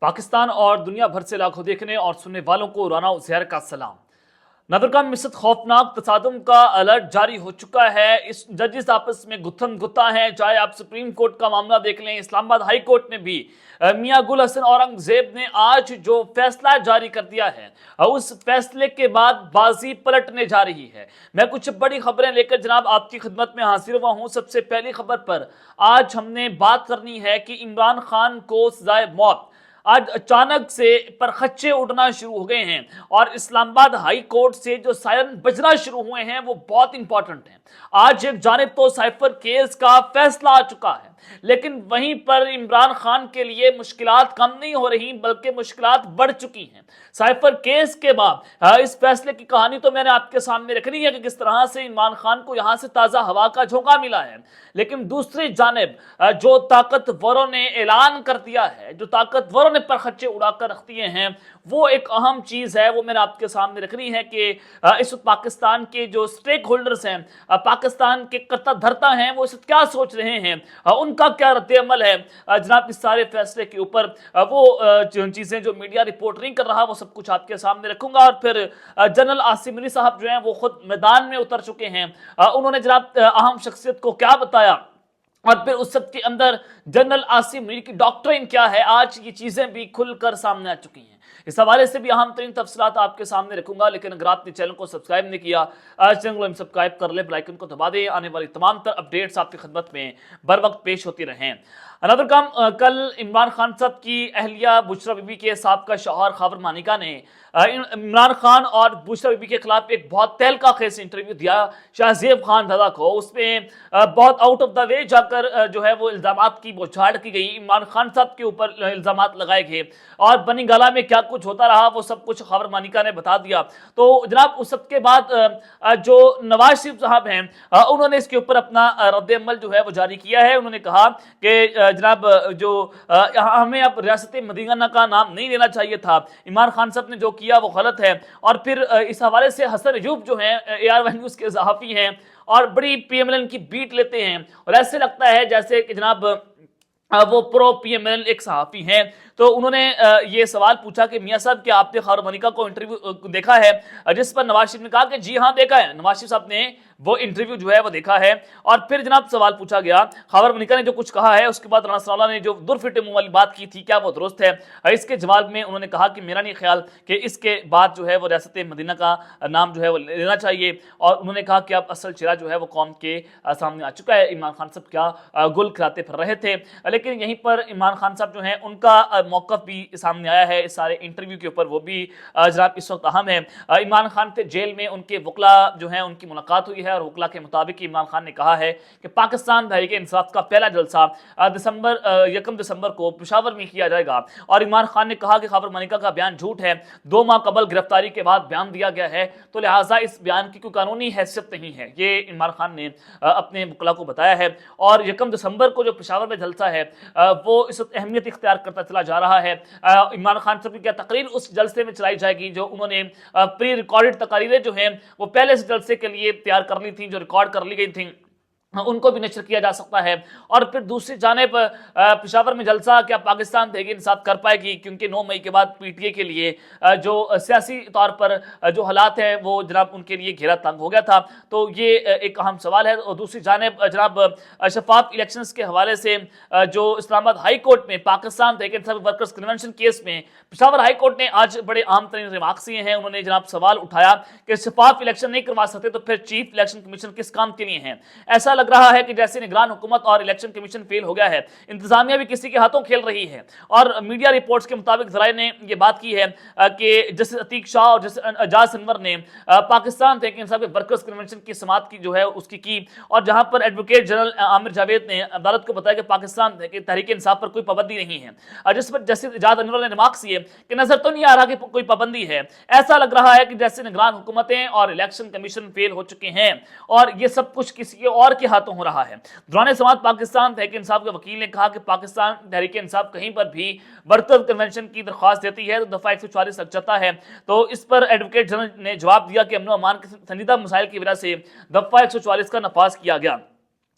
पाकिस्तान और दुनिया भर से लाखों देखने और सुनने वालों को राना उज़ैर का सलाम। नदरकान मिस्र खौफनाक तसादुम का अलर्ट जारी हो चुका है। इस जजेस आपस में गुत्थम गुत्ता हैं। चाहे आप सुप्रीम कोर्ट का मामला देख लें, इस्लामाबाद हाई कोर्ट में भी मियां गुल हसन औरंगजेब ने आज जो फैसला जारी कर दिया है, उस फैसले के बाद बाजी पलटने जा रही है। मैं कुछ बड़ी खबरें लेकर जनाब आपकी खिदमत में हाजिर हुआ हूं। सबसे पहली खबर पर आज हमने बात करनी है कि इमरान खान को सजाए मौत आज अचानक से परखच्चे उड़ना शुरू हो गए हैं और इस्लामाबाद हाई कोर्ट से जो सायरन बजना शुरू हुए हैं वो बहुत इंपॉर्टेंट हैं। आज एक जानिब तो साइफर केस का फैसला आ चुका है, लेकिन वहीं पर इमरान खान के लिए मुश्किलात कम नहीं हो रही बल्कि मुश्किलात बढ़ चुकी हैं। साइफर केस के बाद इस फैसले की कहानी तो मैंने आपके सामने रखनी है कि किस तरह से इमरान खान को यहां से ताजा हवा का झोंका मिला है, लेकिन दूसरी जानिब जो ताकतवरों ने ऐलान कर दिया है, जो ताकतवरों ने परखच्चे उड़ाकर रख दिए हैं, वो एक अहम चीज है, वो मैंने आपके सामने रखनी है कि इस पाकिस्तान के जो स्टेक होल्डर्स हैं, पाकिस्तान के कर्ता धर्ता हैं, वो इस क्या सोच रहे हैं, उनका क्या रद्द-ए-अमल है जनाब इस सारे फैसले के ऊपर। वो चीजें जो मीडिया रिपोर्ट नहीं कर रहा वो सब कुछ आपके सामने रखूंगा। और फिर जनरल आसिम मुनी साहब जो हैं वो खुद मैदान में उतर चुके हैं। उन्होंने जनाब अहम शख्सियत को क्या बताया और फिर उस सब के अंदर जनरल आसिम मुनीर की डॉक्ट्रिन क्या है, आज ये चीजें भी खुलकर सामने आ चुकी हैं। इस हवाले से भी अहम तरीन तफसीलात आपके सामने रखूंगा। लेकिन अगर आपने चैनल को सब्सक्राइब नहीं किया, चैनल को सब्सक्राइब कर ले, बेल आइकन को दबा दे, आने वाली तमाम तर अपडेट्स आपकी खिदमत में बर वक्त पेश होती रहें। अनदर काम, कल इमरान खान साहब की अहलिया बुशरा बीबी के साबका शौहर खावर मानिका ने इमरान खान और बुशरा बीबी के खिलाफ एक बहुत तहलका खेज इंटरव्यू दिया शाहजेब खान दादा को। उसमें बहुत आउट ऑफ द वे जाकर जो है वो इल्जामात की बौछार की गई, इमरान खान साहब के ऊपर इल्जामात लगाए गए और बनी गाला में क्या कुछ होता रहा वो सब कुछ खबर मानिका ने बता दिया। तो जनाब उस सब के बाद जो नवाज शरीफ साहब हैं उन्होंने इसके ऊपर अपना रद्द-ए-अमल जो है वो जारी किया है। उन्होंने कहा कि जनाब जो हमें अब रियासत मदीना का नाम नहीं लेना चाहिए था, इमरान खान साहब ने जो किया वो गलत है। और फिर इस हवाले से हसन अयूब जो हैं AR1 न्यूज़ के सहाफ़ी हैं और बड़ी PMLN की बीट लेते हैं और ऐसे लगता है जैसे कि जनाब वो प्रो PMLN एक सहाफ़ी हैं। तो उन्होंने ये सवाल पूछा कि मियां साहब क्या आपने खावर मनिका को इंटरव्यू देखा है, जिस पर नवाज शरीफ ने कहा कि जी हाँ देखा है। नवाज शरीफ साहब ने वो इंटरव्यू जो है वो देखा है और फिर जनाब सवाल पूछा गया खावर मनिका ने जो कुछ कहा है, उसके बाद राना सनाउल्लाह ने जो दुरफिटे मुंह वाली बात की थी क्या वो दुरुस्त है। इसके जवाब में उन्होंने कहा कि मेरा नहीं ख्याल कि इसके बाद जो है वो रियासत मदीना का नाम जो है वो लेना चाहिए। और उन्होंने कहा कि अब असल चेहरा जो है वो कौम के सामने आ चुका है, इमरान खान साहब क्या गुल खिलाते फिर रहे थे। लेकिन यहीं पर इमरान खान साहब जो हैं उनका मौक़िफ़ भी सामने आया है इस सारे इंटरव्यू के ऊपर, वो भी जनाब इस वक्त अहम है। इमरान खान थे जेल में, उनके वकला जो हैं उनकी मुलाकात हुई है और वकला के मुताबिक इमरान खान ने कहा है कि पाकिस्तान तहरीक इंसाफ का पहला जलसा 1 दिसंबर को पेशावर में किया जाएगा। और इमरान खान ने कहा कि खावर मनिका का बयान झूठ है, 2 माह कबल गिरफ्तारी के बाद बयान दिया गया है, तो लिहाजा इस बयान की कोई कानूनी हैसियत नहीं है। ये इमरान खान ने अपने वकला को बताया है। और 1 दिसंबर को जो पेशावर में जलसा है वो इस वक्त अहमियत इख्तियार करता चला जा रहा है। इमरान खान साहब की क्या तकरीर उस जलसे में चलाई जाएगी जो उन्होंने प्री रिकॉर्डेड तकारीरें जो हैं वो पहले से जलसे के लिए तैयार कर ली थी, जो रिकॉर्ड कर ली गई थी, उनको भी नशर किया जा सकता है। और फिर दूसरी जानिब पेशावर में जलसा क्या पाकिस्तान तहरीक इंसाफ कर पाएगी, क्योंकि 9 मई के बाद PTI के लिए जो सियासी तौर पर जो हालात हैं वो जनाब उनके लिए घेरा तंग हो गया था। तो ये एक अहम सवाल है। और दूसरी जानिब जनाब शफाफ इलेक्शंस के हवाले से जो इस्लामाबाद हाई कोर्ट में Pakistan Tehreek Insaf workers convention case में पेशावर हाई कोर्ट ने आज बड़े आम तरीन रिमार्क्स दिए हैं। उन्होंने जनाब सवाल उठाया कि शफाफ इलेक्शन नहीं करवा सकते तो फिर चीफ इलेक्शन कमीशन किस काम के लिए हैं। ऐसा लग रहा है कि जैसे निगरान हुकूमत और इलेक्शन कमीशन फेल हो गया है, इंतजामिया भी किसी के हाथों खेल रही है। और मीडिया रिपोर्ट्स के मुताबिक जराए ने ये बात की है कि जस्टिस अतीक शाह और जस्टिस एजाज अनवर ने पाकिस्तान तहरीक इंसाफ के वर्कर्स कन्वेंशन की समाअत की जो है उसकी की, और जहां पर एडवोकेट जनरल आमिर जावेद ने अदालत को बताया कि पाकिस्तान तहरीक इंसाफ पर कोई पाबंदी नहीं है। जिस पर जस्टिस एजाज अनवर ने रिमार्क्स किए कि नजर तो नहीं आ रहा कि कोई पाबंदी है, ऐसा लग रहा है कि जैसे निगरान हुकूमतें और इलेक्शन कमीशन फेल हो चुके हैं और ये सब कुछ किसी और के हाथों हो रहा है। दौरान समाअत पाकिस्तान तहरीक इंसाफ के वकील ने कहा कि पाकिस्तान तहरीक इंसाफ कहीं पर भी वर्कर्स कन्वेंशन की दरख्वास्त देती है तो दफा 144 लग जाता है। तो इस पर एडवोकेट जनरल ने जवाब दिया कि अमन अमान के संजीदा मसाइल की वजह से दफा 144 का नफाज किया गया।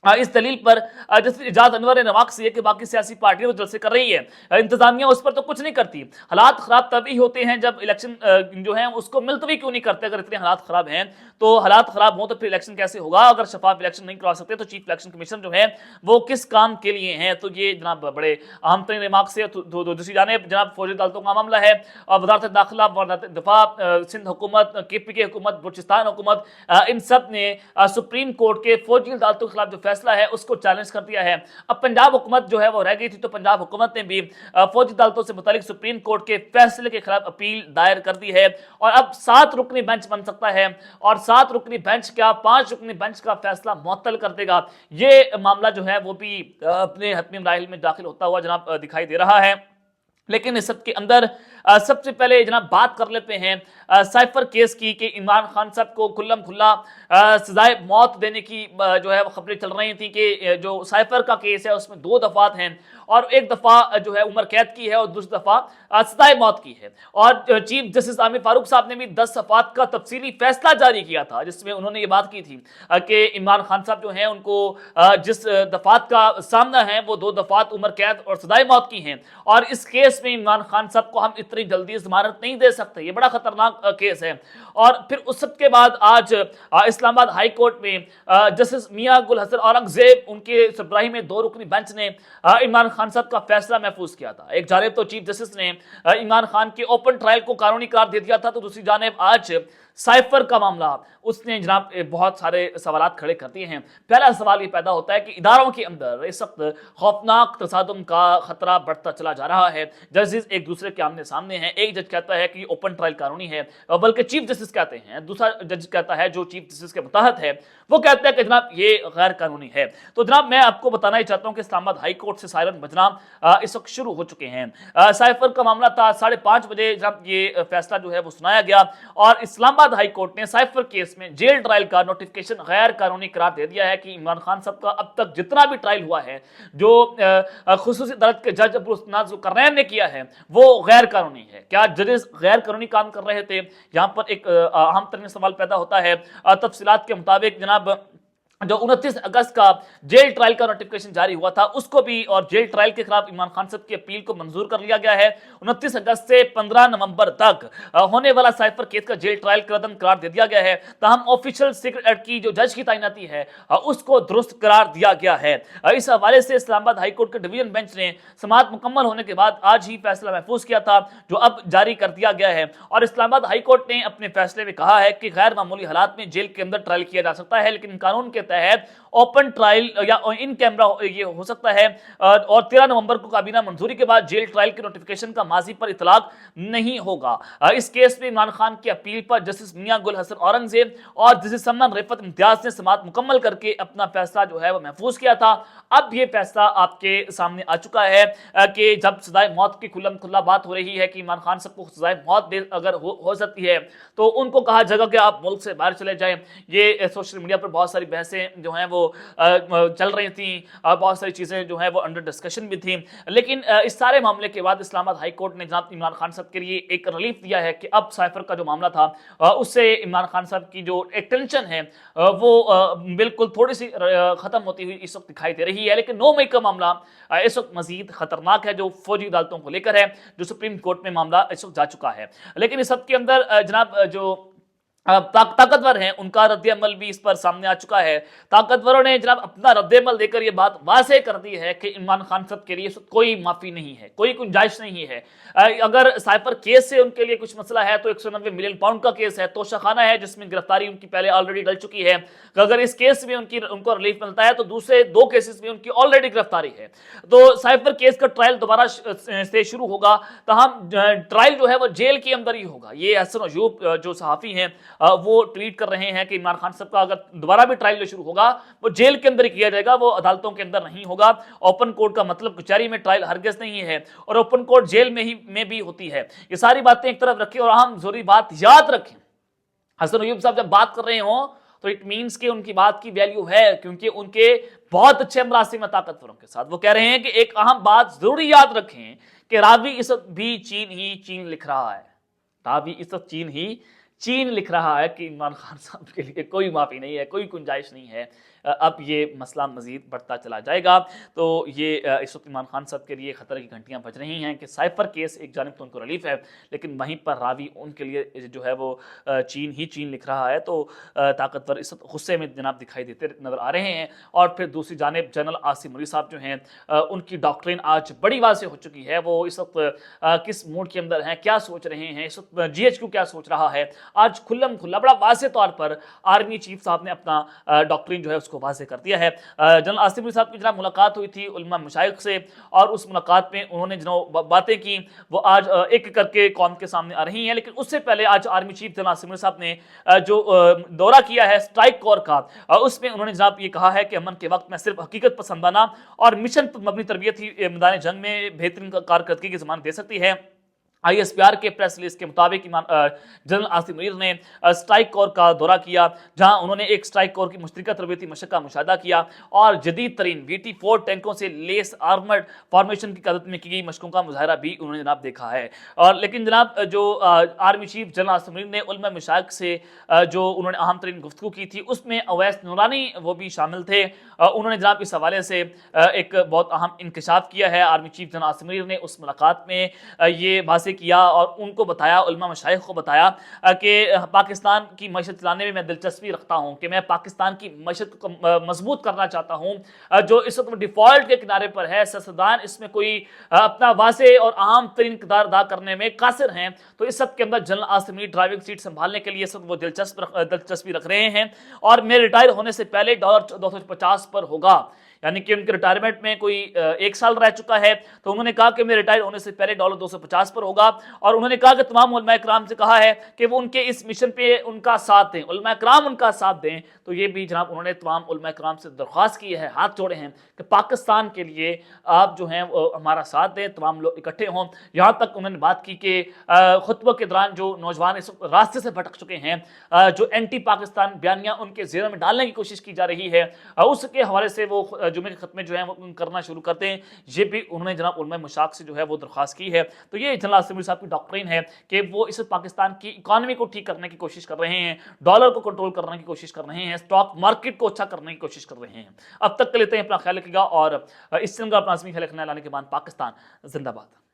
इस दलील पर जस्टिस इजाज अनवर ने नवाक्स ये कि बाकी सियासी पार्टियां तो जलसे कर रही है, इंतजामिया उस पर तो कुछ नहीं करती। हालात खराब तभी होते हैं जब इलेक्शन जो है उसको मुलतवी क्यों नहीं करते। अगर इतने हालात खराब हैं तो हालात खराब हो तो फिर इलेक्शन कैसे होगा। अगर शफाफ इलेक्शन नहीं करवा सकते तो चीफ इलेक्शन कमीशन जो है वो किस काम के लिए है। तो ये जनाब बड़े अहम तरीन रिमार्क्स है। दूसरी जानेब जनाब फौजी अदालतों का मामला है, वजारत दाखिला, वजारत दिफा, सिंध हुकूमत, KPK हुकूमत, बलूचिस्तान हुकूमत, इन सब ने सुप्रीम कोर्ट के फौजी अदालतों के खिलाफ जो फैसला है उसको चैलेंज कर दिया है। अब पंजाब हुकूमत जो है वो रह गई थी, तो पंजाब हुकूमत ने भी फौजी अदालतों से मुतालिक सुप्रीम कोर्ट के फैसले के खिलाफ अपील दायर कर दी है। और अब 7 रुकनी बेंच बन सकता है, और 7 रुकनी बेंच क्या 5 रुकनी बेंच का फैसला मुअत्तल कर देगा। ये मामला जो है वो भी अपने हतमी मराहिल में दाखिल होता हुआ जनाब दिखाई दे रहा है। लेकिन इस सब के अंदर सबसे पहले जनाब बात कर लेते हैं साइफर केस की कि इमरान खान साहब को खुल्लम खुल्ला सजाए मौत देने की जो है वो खबरें चल रही थी कि जो साइफर का केस है उसमें 2 दफात हैं, और एक दफा जो है उम्र कैद की है और दूसरी दफा सजाए मौत की है। और चीफ जस्टिस आमिर फारूक साहब ने भी 10 दफात का तफसीली फैसला जारी किया था, जिसमें उन्होंने ये बात की थी कि इमरान खान साहब जो हैं उनको जिस दफात का सामना है वो 2 दफात उम्र कैद और सजाए मौत की हैं, और इस केस में इमरान खान साहब को हम इतनी जल्दी जमानत नहीं दे सकते। ये बड़ा खतरनाक केस है। और फिर उस सब के बाद आज इस्लामाबाद हाई कोर्ट में जस्टिस मियां गुल हसन औरंगजेब उनके सरबराही में 2 रुकनी बेंच ने इमरान खान साहब का फैसला महफूज किया था। एक जानिब तो चीफ जस्टिस ने इमरान खान के ओपन ट्रायल को कानूनी करार दे दिया था, तो दूसरी जानिब आज साइफर का मामला उसने जनाब बहुत सारे सवाल खड़े कर दिए हैं। पहला सवाल ये पैदा होता है कि इदारों के अंदर इस वक्त खौफनाक तसादुम का खतरा बढ़ता चला जा रहा है। जजेस एक दूसरे के आमने सामने हैं। एक जज कहता है कि ओपन ट्रायल कानूनी है, बल्कि चीफ जस्टिस कहते हैं, दूसरा जज कहता है जो चीफ जस्टिस के मुताहत है वो कहता है कि जनाब ये गैर कानूनी है। तो जनाब मैं आपको बताना ही चाहता हूं कि इस्लामाबाद हाई कोर्ट से सायरन बजना इस वक्त शुरू हो चुके हैं। साइफर का मामला था 5:30 बजे जनाब ये फैसला जो है वो सुनाया गया, और इस्लामाबाद हाई कोर्ट ने साइफर केस में जेल ट्रायल का नोटिफिकेशन गैर कानूनी करार दे दिया है कि इमरान खान साहब का अब तक जितना भी ट्रायल हुआ है जो खुसूसी अदालत के जज अब्दुल नाज़ ज़ुल्करनैन ने किया है वो गैर कानूनी है। क्या जजेस गैर कानूनी काम कर रहे थे? यहाँ पर एक अहम तरीन सवाल पैदा होता है। तफसीलात के मुताबिक जनाब जो 29 अगस्त का जेल ट्रायल का नोटिफिकेशन जारी हुआ था उसको भी, और जेल ट्रायल के खिलाफ इमरान खान साहब की अपील को मंजूर कर लिया गया है। 29 अगस्त से 15 नवंबर तक होने वाला साइफर केस का जेल ट्रायल रद्द करार दे दिया गया है। ताहम ऑफिशियल सीक्रेट एक्ट की जो जज की तैनाती है उसको दुरुस्त करार दिया गया है। इस हवाले से इस्लामाबाद हाई कोर्ट के डिवीजन बेंच ने समाअत मुकम्मल होने के बाद आज ही फैसला महफूज किया था, जो अब जारी कर दिया गया है। और इस्लामाबाद हाई कोर्ट ने अपने फैसले में कहा है कि गैर मामूली हालात में जेल के अंदर ट्रायल किया जा सकता है, लेकिन कानून के तहत ओपन ट्रायल या इन कैमरा ये हो सकता है। और 13 नवंबर को काबीना मंजूरी के बाद जेल ट्रायल के नोटिफिकेशन का माजी पर इतलाक नहीं होगा। इस केस में इमरान खान की अपील पर जस्टिस मियां गुल हसन औरंगजेब और जस्टिस सम्मान रिफत इम्तियाज ने समाअत मुकम्मल करके अपना फैसला जो है वो महफूज किया था। अब ये फैसला आपके सामने आ चुका है कि जब सजाए मौत की खुल्लम खुल्ला बात हो रही है कि इमरान खान सबको सजाए मौत अगर हो सकती है तो उनको कहा जगह कि आप मुल्क से बाहर चले जाएं। ये सोशल मीडिया पर बहुत सारी बहसें जो हैं वो चल रही थी, बहुत सारी चीज़ें जो हैं वो अंडर डिस्कशन भी थी। लेकिन इस सारे मामले के बाद इस्लामाबाद हाई कोर्ट ने जनाब इमरान खान साहब के लिए एक रिलीफ दिया है कि अब साइफर का जो मामला था उससे इमरान खान साहब की जो एक टेंशन है वो बिल्कुल थोड़ी सी ख़त्म होती हुई इस वक्त दिखाई दे रही है। लेकिन 9 मई का मामला इस वक्त मजीद खतरनाक है जो फौजी अदालतों को लेकर है, जो सुप्रीम कोर्ट में मामला इस वक्त जा चुका है। लेकिन इस सब के अंदर जनाब जो ताकतवर हैं उनका रद्द-ए-अमल भी इस पर सामने आ चुका है। ताकतवरों ने जनाब अपना रद्द-ए-अमल देकर ये बात वाज़ेह कर दी है कि इमरान खान साहब के लिए कोई माफ़ी नहीं है, कोई गुंजाइश नहीं है। अगर साइफर केस से उनके लिए कुछ मसला है तो 190 मिलियन पाउंड का केस है, तोशाखाना है जिसमें गिरफ्तारी उनकी पहले ऑलरेडी डल चुकी है। अगर इस केस में उनको रिलीफ मिलता है तो दूसरे 2 केसेस में उनकी ऑलरेडी गिरफ्तारी है। तो साइफर केस का ट्रायल दोबारा से शुरू होगा, तमाम ट्रायल जो है वो जेल के अंदर ही होगा। ये हसन अयूब जो सहाफ़ी हैं वो ट्वीट कर रहे हैं कि इमरान खान साहब का अगर दोबारा भी ट्रायल शुरू होगा वो जेल के अंदर ही किया जाएगा, वो अदालतों के अंदर नहीं होगा। ओपन कोर्ट का मतलब कचहरी में ट्रायल हरगिज़ नहीं है, और ओपन कोर्ट जेल में भी होती है। ये सारी बातें एक तरफ रखें और हम जरूरी बात याद रखें, हसन अयूब साहब जब बात कर रहे हो तो इट मीन्स कि उनकी बात की वैल्यू है, क्योंकि उनके बहुत अच्छे मरासिम में ताकतवरों के साथ वो कह रहे हैं कि एक अहम बात जरूरी याद रखें कि रावी इस वक्त भी चीन लिख रहा है। रावी इस वक्त चीन लिख रहा है कि इमरान खान साहब के लिए कोई माफ़ी नहीं है, कोई गुंजाइश नहीं है। اب یہ مسئلہ مزید بڑھتا چلا جائے گا۔ تو یہ اس وقت عمران خان صاحب کے لیے خطرے کی گھنٹیاں بج رہی ہیں کہ سائفر کیس ایک جانب تو ان کو ریلیف ہے، لیکن وہیں پر راوی ان کے لیے جو ہے وہ چین ہی چین لکھ رہا ہے، تو طاقتور اس وقت غصے میں جناب دکھائی دیتے نظر آ رہے ہیں۔ اور پھر دوسری جانب جنرل عاصم منیر صاحب جو ہیں ان کی ڈاکٹرین آج بڑی واضح ہو چکی ہے، وہ اس وقت کس موڈ کے اندر ہیں، کیا سوچ رہے ہیں، اس وقت جی ایچ کیو کیا سوچ رہا ہے، آج کھلم کھلا بڑا واضح طور پر آرمی چیف صاحب نے اپنا ڈاکٹرین جو ہے اس کو واضح کر دیا ہے۔ جنرل عاصم منیر صاحب کی جناب ملاقات ہوئی تھی علماء مشائخ سے، اور اس ملاقات میں انہوں نے جو باتیں کی وہ آج ایک کر کے قوم کے سامنے آ رہی ہیں، لیکن اس سے پہلے آج army chief general Asim Munir صاحب نے جو دورہ کیا ہے اسٹرائک کور کا، اس میں انہوں نے جناب یہ کہا ہے کہ امن کے وقت میں صرف حقیقت پسندانہ اور مشن پر مبنی تربیت ہی میدان جنگ میں بہترین کارکردگی کی ضمانت دے سکتی ہے۔ آئی ایس پی آر کے پریس ریلیز کے مطابق جنرل عاصم منیر نے اسٹرائک کور کا دورہ کیا، جہاں انہوں نے ایک اسٹرائک کور کی مشترکہ تربیتی مشق کا مشاہدہ کیا اور جدید ترین VT-4 ٹینکوں سے لیس آرمرڈ فارمیشن کی قیادت میں کی گئی مشقوں کا مظاہرہ بھی انہوں نے جناب دیکھا ہے۔ اور لیکن جناب جو army chief general Asim Munir نے علماء مشائخ سے جو انہوں نے اہم ترین گفتگو کی تھی، اس میں اویس نورانی وہ بھی شامل تھے۔ انہوں نے جناب اس حوالے سے ایک بہت اہم انکشاف کیا ہے۔ Army chief general Asim Munir نے اس ملاقات میں یہ واضح کیا اور ان کو بتایا، علماء مشائخ کو بتایا کہ پاکستان کی معیشت چلانے میں دلچسپی رکھتا ہوں، کہ میں پاکستان کی معیشت کو مضبوط کرنا چاہتا ہوں، جو اس وقت ڈیفالٹ کے کنارے پر ہے، سیاستدان اس میں کوئی اپنا واضح اور اہم ترین کردار ادا کرنے میں قاصر ہیں، تو اس سب کے اندر general Asim Munir driving seat سنبھالنے کے لیے اس وقت وہ دلچسپی رکھ رہے ہیں، اور میں ریٹائر ہونے سے پہلے $250 پر ہوگا، یعنی کہ ان کے ریٹائرمنٹ میں کوئی 1 سال رہ چکا ہے، تو انہوں نے کہا کہ میں ریٹائر ہونے سے پہلے $250 پر ہوگا۔ اور انہوں نے کہا کہ تمام علماء کرام سے کہا ہے کہ وہ ان کے اس مشن پہ ان کا ساتھ دیں، علماء کرام ان کا ساتھ دیں۔ تو یہ بھی جناب انہوں نے تمام علماء کرام سے درخواست کی ہے، ہاتھ جوڑے ہیں کہ پاکستان کے لیے آپ جو ہیں ہمارا ساتھ دیں، تمام لوگ اکٹھے ہوں۔ یہاں تک انہوں نے بات کی کہ خطبہ کے دوران جو نوجوان اس راستے سے بھٹک چکے ہیں، جو اینٹی پاکستان بیانیاں ان کے ذہن میں ڈالنے کی کوشش کی جا رہی ہے، اس کے حوالے سے وہ جمعے کے خطبے جو ہیں وہ کرنا شروع کرتے ہیں، یہ بھی انہوں نے جناب علماء مشائخ سے جو ہے وہ درخواست کی ہے۔ تو یہ جنرل عاصم منیر صاحب کی ڈاکٹرین ہے کہ وہ اس پاکستان کی اکانومی کو ٹھیک کرنے کی کوشش کر رہے ہیں، ڈالر کو کنٹرول کرنے کی کوشش کر رہے ہیں، اسٹاک مارکیٹ کو اچھا کرنے کی کوشش کر رہے ہیں۔ اب تک کے لیتے ہیں، اپنا خیال رکھیے گا، اور اس چینل کا اپنا عظمی خیال رکھنا لانے کے بعد پاکستان زندہ باد۔